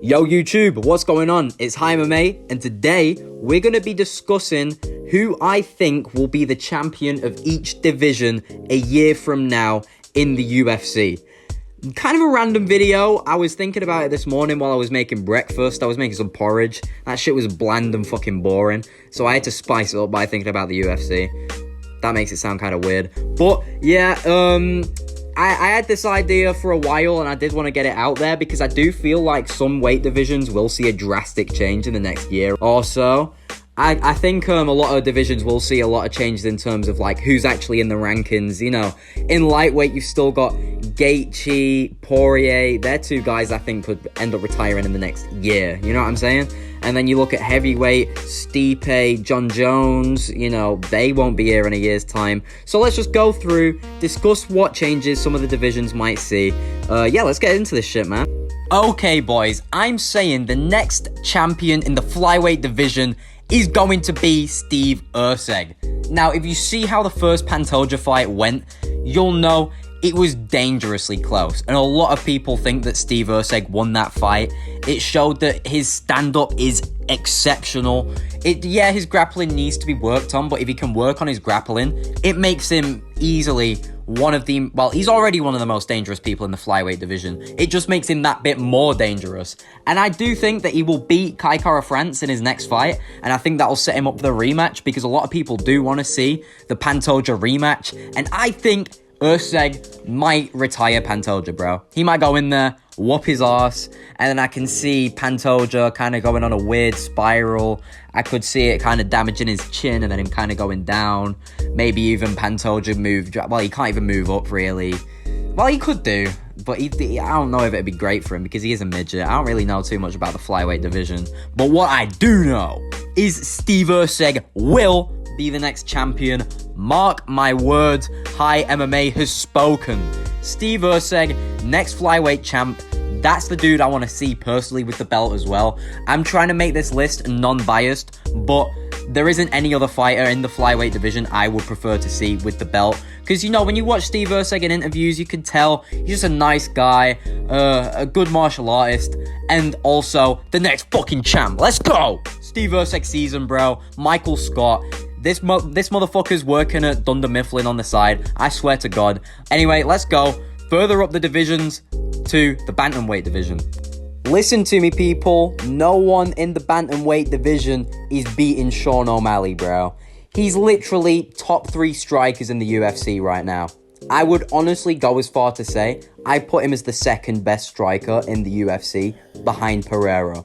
Yo YouTube, what's going on? It's Hi MMA, and today we're going to be discussing who I think will be the champion of each division a year from now in the UFC. Kind of a random video. I was thinking about it this morning while I was making breakfast. I was making some porridge. That shit was bland and fucking boring, so I had to spice it up by thinking about the UFC. That makes it sound kind of weird. But yeah, I had this idea for a while and I did want to get it out there because I do feel like some weight divisions will see a drastic change in the next year or so. I think a lot of divisions will see a lot of changes in terms of like who's actually in the rankings. You know, in lightweight you've still got Gaethje, Poirier. They're two guys I think could end up retiring in the next year. You know what I'm saying? And then you look at heavyweight, Stipe, John Jones, you know, they won't be here in a year's time. So let's just go through, discuss what changes some of the divisions might see. Yeah, let's get into this shit, man. Okay, boys, I'm saying the next champion in the flyweight division is going to be Steve Erceg. Now, if you see how the first Pantoja fight went, you'll know it was dangerously close, and a lot of people think that Steve Erceg won that fight. It showed that his stand-up is exceptional. Yeah, his grappling needs to be worked on, but if he can work on his grappling, it makes him easily one of the... Well, he's already one of the most dangerous people in the flyweight division. It just makes him that bit more dangerous. And I do think that he will beat Kai Kara-France in his next fight, and I think that will set him up for the rematch, because a lot of people do want to see the Pantoja rematch, and I think Erceg might retire Pantoja, bro. He might go in there, whoop his ass, and then I can see Pantoja kind of going on a weird spiral. I could see it kind of damaging his chin and then him kind of going down. Maybe even Pantoja move... Well, he can't even move up, really. Well, he could do, but I don't know if it'd be great for him because he is a midget. I don't really know too much about the flyweight division. But what I do know is Steve Erceg will be the next champion. Mark my words, Hi MMA has spoken. Steve Erceg, next flyweight champ. That's the dude I want to see personally with the belt as well. I'm trying to make this list non-biased, but there isn't any other fighter in the flyweight division I would prefer to see with the belt. Because, you know, when you watch Steve Erceg in interviews, you can tell he's just a nice guy, a good martial artist, and also the next fucking champ. Let's go! Steve Erceg season, bro. Michael Scott. This motherfucker's working at Dunder Mifflin on the side. I swear to God. Anyway, let's go further up the divisions to the Bantamweight division. Listen to me, people. No one in the Bantamweight division is beating Sean O'Malley, bro. He's literally top 3 strikers in the UFC right now. I would honestly go as far to say I put him as the second best striker in the UFC behind Pereira.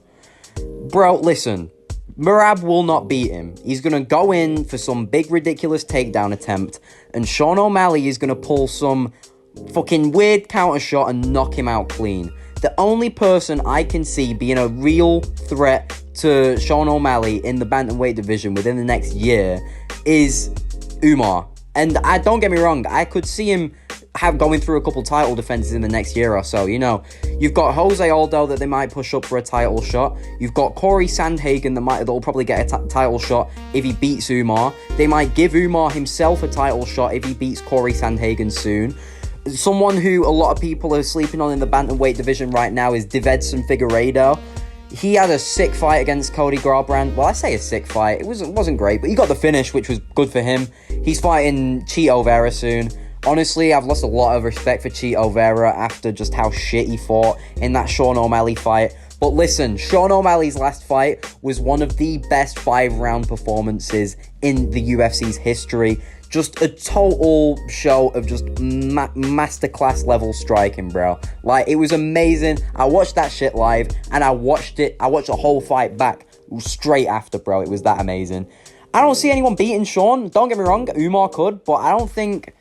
Bro, listen. Merab will not beat him. He's going to go in for some big ridiculous takedown attempt, and Sean O'Malley is going to pull some fucking weird counter shot and knock him out clean. The only person I can see being a real threat to Sean O'Malley in the bantamweight division within the next year is Umar. And don't get me wrong, I could see him going through a couple title defenses in the next year or so. You know, you've got Jose Aldo that they might push up for a title shot. You've got Corey Sandhagen that'll probably get a title shot if he beats Umar. They might give Umar himself a title shot if he beats Corey Sandhagen soon. Someone who a lot of people are sleeping on in the bantamweight division right now is Davidson Figueiredo. He had a sick fight against Cody Garbrandt. Well, I say a sick fight. It wasn't great, but he got the finish, which was good for him. He's fighting Chito Vera soon. Honestly, I've lost a lot of respect for Chito Vera after just how shit he fought in that Sean O'Malley fight. But listen, Sean O'Malley's last fight was one of the best 5-round performances in the UFC's history. Just a total show of just masterclass level striking, bro. Like, it was amazing. I watched that shit live, and I watched the whole fight back straight after, bro. It was that amazing. I don't see anyone beating Sean. Don't get me wrong, Umar could, but I don't think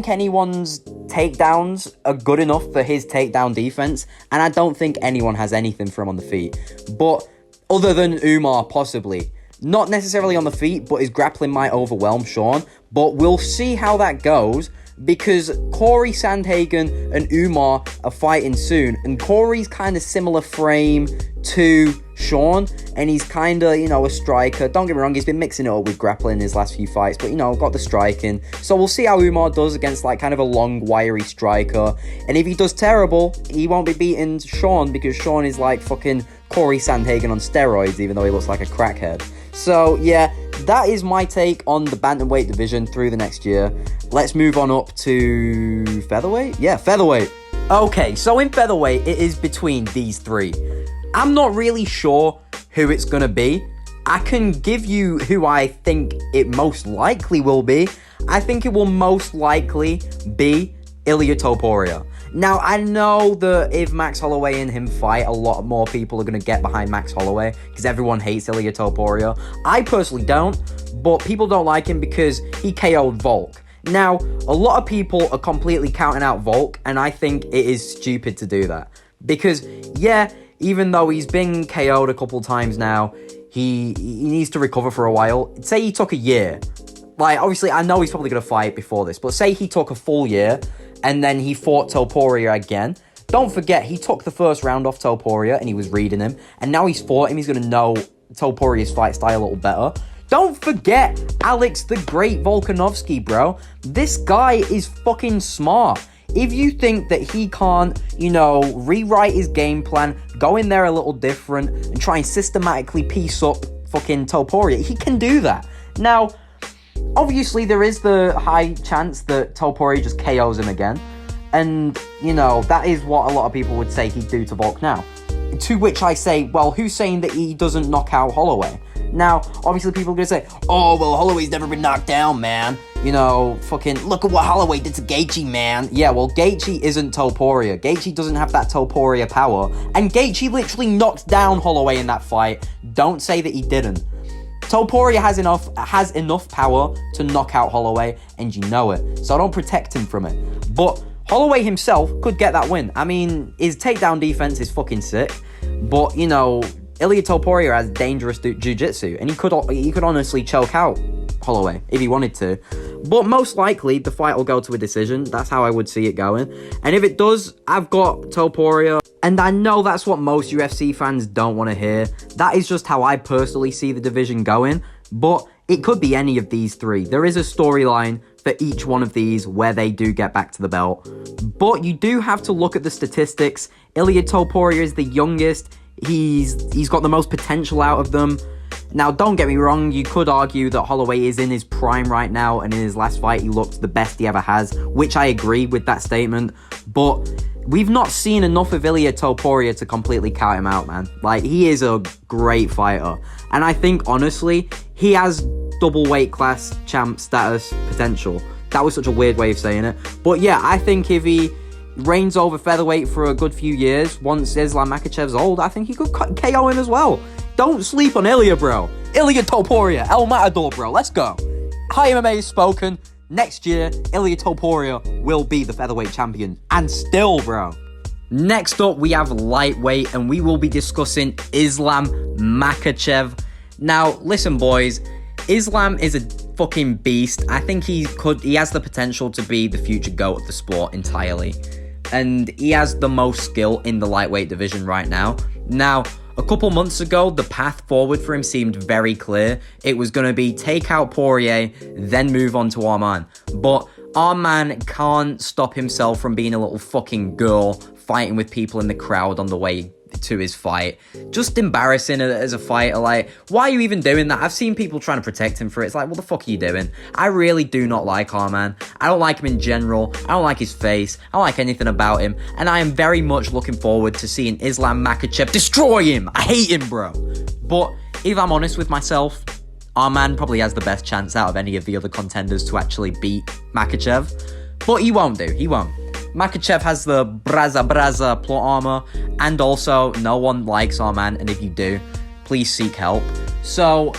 anyone's takedowns are good enough for his takedown defense, and I don't think anyone has anything for him on the feet. But other than Umar, possibly. Not necessarily on the feet, but his grappling might overwhelm Sean. But we'll see how that goes. because Corey Sandhagen and Umar are fighting soon, and Corey's kind of similar frame to Sean, and he's kind of, a striker. Don't get me wrong, he's been mixing it up with grappling in his last few fights, but, got the striking. So we'll see how Umar does against, kind of a long, wiry striker. And if he does terrible, he won't be beating Sean, because Sean is like fucking Corey Sandhagen on steroids, even though he looks like a crackhead. So, yeah, that is my take on the bantamweight division through the next year. Let's move on up to featherweight? Yeah, featherweight. Okay, so in featherweight, it is between these three. I'm not really sure who it's going to be. I can give you who I think it most likely will be. I think it will most likely be Ilia Topuria. Now, I know that if Max Holloway and him fight, a lot more people are going to get behind Max Holloway because everyone hates Ilia Topuria. I personally don't, but people don't like him because he KO'd Volk. Now, a lot of people are completely counting out Volk, and I think it is stupid to do that. Because, yeah, even though he's been KO'd a couple times now, he needs to recover for a while. Say he took a year. Obviously, I know he's probably going to fight before this, but say he took a full year, and then he fought Topuria again. Don't forget, he took the first round off Topuria, and he was reading him, and now he's fought him, he's going to know Topuria's fight style a little better. Don't forget Alex the Great Volkanovski, bro. This guy is fucking smart. If you think that he can't, rewrite his game plan, go in there a little different, and try and systematically piece up fucking Topuria, he can do that. Now, obviously, there is the high chance that Topuria just KOs him again. And, that is what a lot of people would say he'd do to Volk now. To which I say, well, who's saying that he doesn't knock out Holloway? Now, obviously, people are going to say, oh, well, Holloway's never been knocked down, man. Fucking look at what Holloway did to Gaethje, man. Yeah, well, Gaethje isn't Topuria. Gaethje doesn't have that Topuria power. And Gaethje literally knocked down Holloway in that fight. Don't say that he didn't. Topuria has enough power to knock out Holloway, and you know it. So don't protect him from it. But Holloway himself could get that win. I mean, his takedown defense is fucking sick. But, Ilia Topuria has dangerous jiu-jitsu, and he could honestly choke out Holloway if he wanted to. But most likely, the fight will go to a decision. That's how I would see it going. And if it does, I've got Topuria. And I know that's what most UFC fans don't want to hear. That is just how I personally see the division going. But it could be any of these three. There is a storyline for each one of these where they do get back to the belt. But you do have to look at the statistics. Ilia Topuria is the youngest. He's got the most potential out of them. Now, don't get me wrong, you could argue that Holloway is in his prime right now, and in his last fight, he looked the best he ever has, which I agree with that statement, but we've not seen enough of Ilia Topuria to completely count him out, man. He is a great fighter, and I think, honestly, he has double weight class champ status potential. That was such a weird way of saying it, but yeah, I think if he reigns over featherweight for a good few years, once Islam Makhachev's old, I think he could KO him as well. Don't sleep on Ilia, bro. Ilia Topuria, El Matador, bro. Let's go. High MMA has spoken. Next year, Ilia Topuria will be the featherweight champion. And still, bro. Next up, we have lightweight, and we will be discussing Islam Makhachev. Now, listen, boys. Islam is a fucking beast. I think he has the potential to be the future GOAT of the sport entirely. And he has the most skill in the lightweight division right now. Now, a couple months ago, the path forward for him seemed very clear. It was going to be take out Poirier, then move on to Arman. But Arman can't stop himself from being a little fucking girl fighting with people in the crowd on the way to his fight. Just embarrassing as a fighter. Why are you even doing that? I've seen people trying to protect him for it. It's what the fuck are you doing? I really do not like Arman. I don't like him in general. I don't like his face. I don't like anything about him. And I am very much looking forward to seeing Islam Makhachev destroy him. I hate him, bro. But if I'm honest with myself, Arman probably has the best chance out of any of the other contenders to actually beat Makhachev. But he won't do. He won't. Makhachev has the braza plot armor, and also no one likes Arman, and if you do, please seek help. So,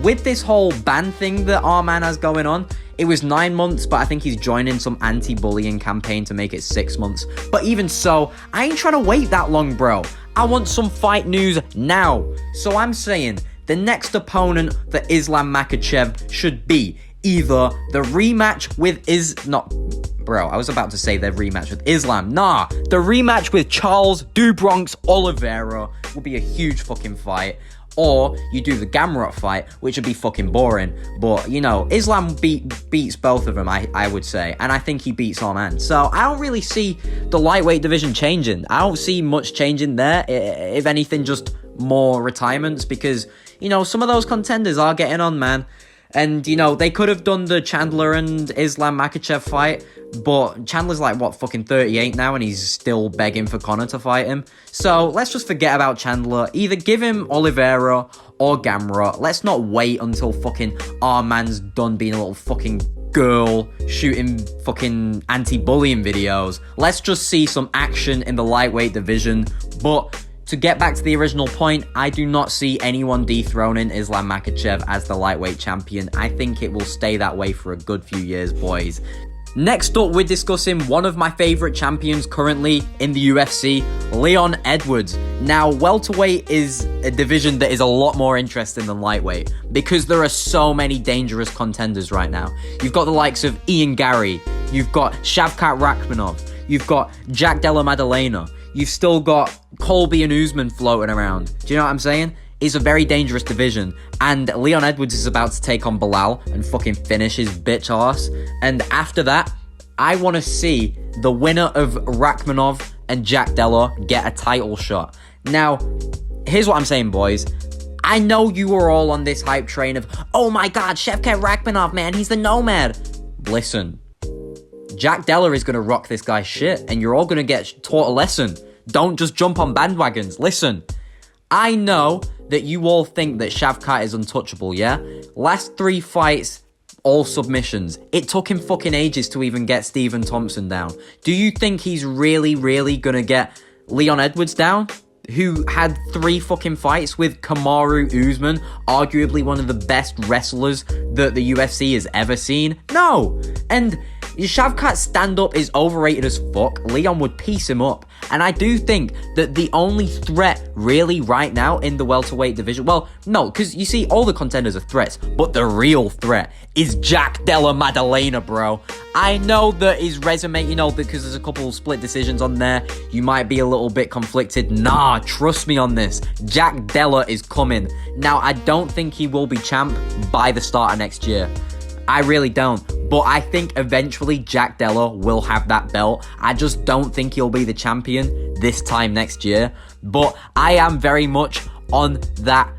with this whole ban thing that Arman has going on, it was 9 months, but I think he's joining some anti-bullying campaign to make it 6 months. But even so, I ain't trying to wait that long, bro. I want some fight news now. So I'm saying the next opponent for Islam Makhachev should be either the rematch with I was about to say the rematch with Islam. Nah, the rematch with Charles do Bronx Oliveira will be a huge fucking fight. Or you do the Gamrot fight, which would be fucking boring. But, you know, Islam beats both of them, I would say. And I think he beats Arman. So I don't really see the lightweight division changing. I don't see much changing there. If anything, just more retirements. Because, you know, some of those contenders are getting on, man. And, you know, they could have done the Chandler and Islam Makhachev fight, but Chandler's like, what, fucking 38 now, and he's still begging for Conor to fight him. So let's just forget about Chandler. Either give him Oliveira or Gamrot. Let's not wait until fucking Arman's done being a little fucking girl shooting fucking anti-bullying videos. Let's just see some action in the lightweight division. But to get back to the original point, I do not see anyone dethroning Islam Makhachev as the lightweight champion. I think it will stay that way for a good few years, boys. Next up, we're discussing one of my favourite champions currently in the UFC, Leon Edwards. Now, welterweight is a division that is a lot more interesting than lightweight because there are so many dangerous contenders right now. You've got the likes of Ian Gary, you've got Shavkat Rakhmonov, you've got Jack Della Maddalena, you've still got Colby and Usman floating around. Do you know what I'm saying? It's a very dangerous division. And Leon Edwards is about to take on Bilal and fucking finish his bitch ass. And after that, I want to see the winner of Rakhmonov and Jack Della get a title shot. Now, here's what I'm saying, boys. I know you were all on this hype train of, oh my god, Shavkat Rakhmonov, man, he's the nomad. Listen, Jack Della is going to rock this guy's shit, and you're all going to get taught a lesson. Don't just jump on bandwagons. Listen, I know that you all think that Shavkat is untouchable, yeah? Last 3 fights, all submissions. It took him fucking ages to even get Stephen Thompson down. Do you think he's really going to get Leon Edwards down? Who had 3 fucking fights with Kamaru Usman, arguably one of the best wrestlers that the UFC has ever seen? No! And Shavkat's stand-up is overrated as fuck. Leon would piece him up. And I do think that the only threat really right now in the welterweight division, well, no, because you see, all the contenders are threats, but the real threat is Jack Della Maddalena, bro. I know that his resume, you know, because there's a couple of split decisions on there, you might be a little bit conflicted. Nah, trust me on this. Jack Della is coming. Now, I don't think he will be champ by the start of next year. I really don't. But I think eventually Jack Della will have that belt. I just don't think he'll be the champion this time next year. But I am very much on that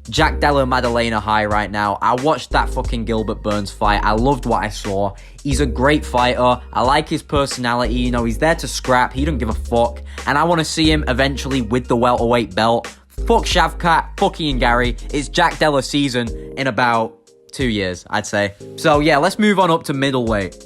Jack Della Maddalena high right now. I watched that fucking Gilbert Burns fight. I loved what I saw. He's a great fighter. I like his personality. You know, he's there to scrap. He don't give a fuck. And I want to see him eventually with the welterweight belt. Fuck Shavkat. Fuck Ian Gary. It's Jack Della season in about 2 years, I'd say. So yeah, let's move on up to middleweight.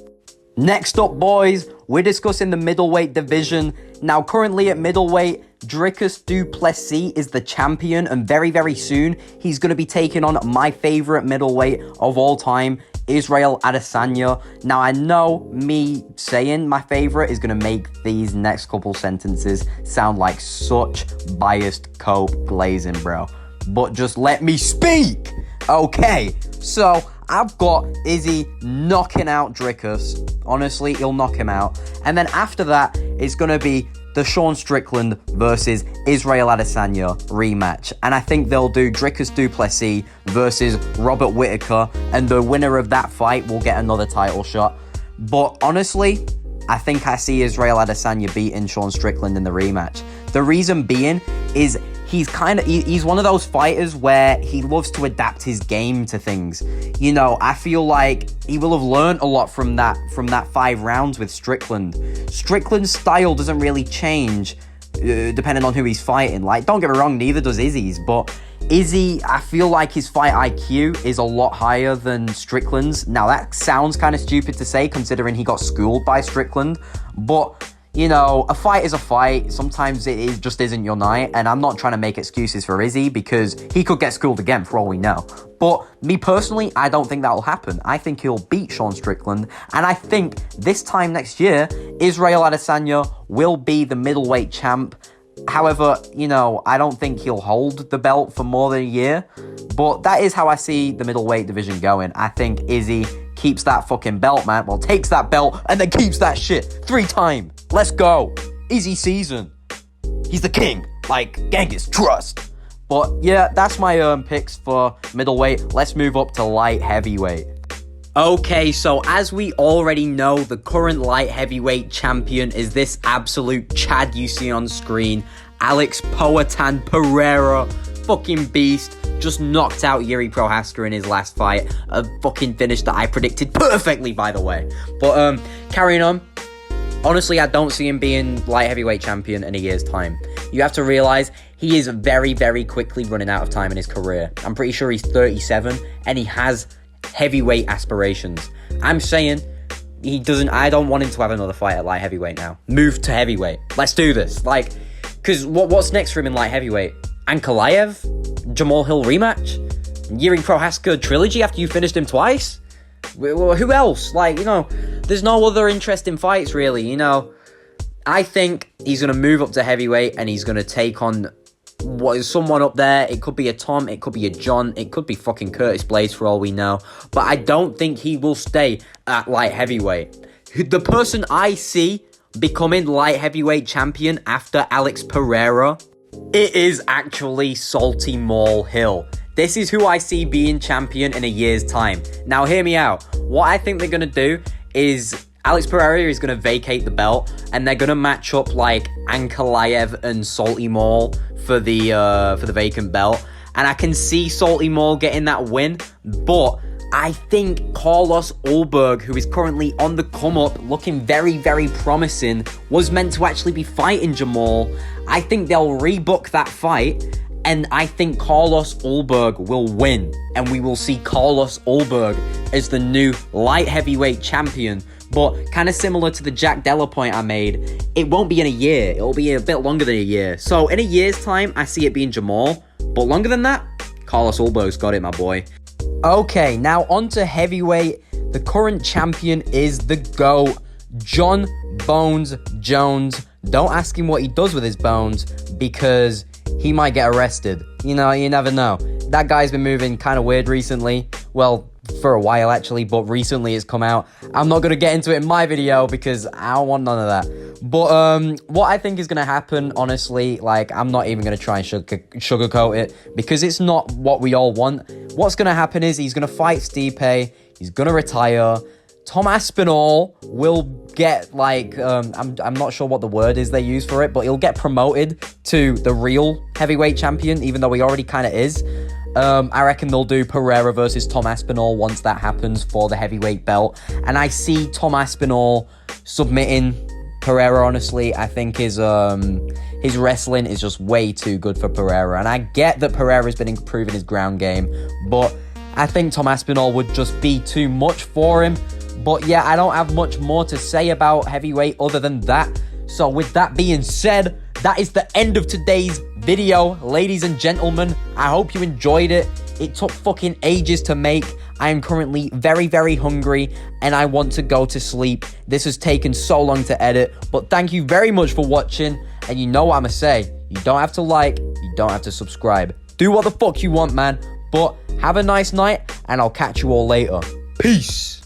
Next up, boys, we're discussing the middleweight division. Now, currently at middleweight, Dricus du Plessis is the champion, and very soon, he's going to be taking on my favorite middleweight of all time, Israel Adesanya. Now, I know me saying my favorite is going to make these next couple sentences sound like such biased coke glazing, bro. But just let me speak! Okay, so I've got Izzy knocking out Dricus. Honestly, he'll knock him out. And then after that, it's going to be the Sean Strickland versus Israel Adesanya rematch. And I think they'll do Dricus du Plessis versus Robert Whittaker. And the winner of that fight will get another title shot. But honestly, I think I see Israel Adesanya beating Sean Strickland in the rematch. The reason being is he's one of those fighters where he loves to adapt his game to things. You know, I feel like he will have learned a lot from that 5 rounds with Strickland. Strickland's style doesn't really change depending on who he's fighting. Like, don't get me wrong, neither does Izzy's, but Izzy, I feel like his fight IQ is a lot higher than Strickland's. Now, that sounds kind of stupid to say considering he got schooled by Strickland, but you know, a fight is a fight. Sometimes it just isn't your night. And I'm not trying to make excuses for Izzy because he could get schooled again for all we know. But me personally, I don't think that will happen. I think he'll beat Sean Strickland. And I think this time next year, Israel Adesanya will be the middleweight champ. However, you know, I don't think he'll hold the belt for more than a year. But that is how I see the middleweight division going. I think Izzy keeps that fucking belt, man. Well, takes that belt and then keeps that shit 3 times. Let's go. Izzy season. He's the king. Like, Genghis, trust. But yeah, that's my picks for middleweight. Let's move up to light heavyweight. Okay, so as we already know, the current light heavyweight champion is this absolute Chad you see on screen. Alex Poatan Pereira. Fucking beast. Just knocked out Yuri Prohaska in his last fight. A fucking finish that I predicted perfectly, by the way. But carrying on. Honestly, I don't see him being light heavyweight champion in a year's time. You have to realize he is very, very quickly running out of time in his career. I'm pretty sure he's 37 and he has heavyweight aspirations. I'm saying I don't want him to have another fight at light heavyweight now. Move to heavyweight. Let's do this. Like, because what's next for him in light heavyweight? Ankalaev? Jamal Hill rematch? Yuri Prohaska trilogy after you finished him twice? Who else? Like, there's no other interesting fights, really, I think he's going to move up to heavyweight and he's going to take on what is someone up there. It could be a Tom, it could be a John, it could be fucking Curtis Blades for all we know. But I don't think he will stay at light heavyweight. The person I see becoming light heavyweight champion after Alex Pereira, it is actually Salty Maul Hill. This is who I see being champion in a year's time. Now, hear me out. What I think they're going to do is Alex Pereira is going to vacate the belt, and they're going to match up like Ankalaev and Salty Maul for the vacant belt. And I can see Salty Maul getting that win, but I think Carlos Ulberg, who is currently on the come-up, looking very, very promising, was meant to actually be fighting Jamal. I think they'll rebook that fight, and I think Carlos Ulberg will win, and we will see Carlos Ulberg as the new light heavyweight champion. But kind of similar to the Jack Della point I made, it won't be in a year. It'll be a bit longer than a year. So in a year's time, I see it being Jamal. But longer than that, Carlos Ulberg's got it, my boy. Okay, now on to heavyweight. The current champion is the GOAT, John Bones Jones. Don't ask him what he does with his bones, because he might get arrested. You never know. That guy's been moving kind of weird recently. Well, for a while actually, but recently it's come out. I'm not going to get into it in my video because I don't want none of that. But what I think is going to happen, honestly, like, I'm not even going to try and sugarcoat it, because it's not what we all want. What's going to happen is he's going to fight Stipe, he's going to retire. Tom Aspinall will get, like, I'm not sure what the word is they use for it, but he'll get promoted to the real heavyweight champion, even though he already kind of is. I reckon they'll do Pereira versus Tom Aspinall once that happens for the heavyweight belt. And I see Tom Aspinall submitting Pereira, honestly. I think his wrestling is just way too good for Pereira. And I get that Pereira's been improving his ground game, but I think Tom Aspinall would just be too much for him. But yeah, I don't have much more to say about heavyweight other than that. So with that being said, that is the end of today's video, ladies and gentlemen. I hope you enjoyed it. It took fucking ages to make. I am currently very, very hungry and I want to go to sleep. This has taken so long to edit, but thank you very much for watching. And you know what I'm gonna say. You don't have to like, you don't have to subscribe. Do what the fuck you want, man. But have a nice night and I'll catch you all later. Peace.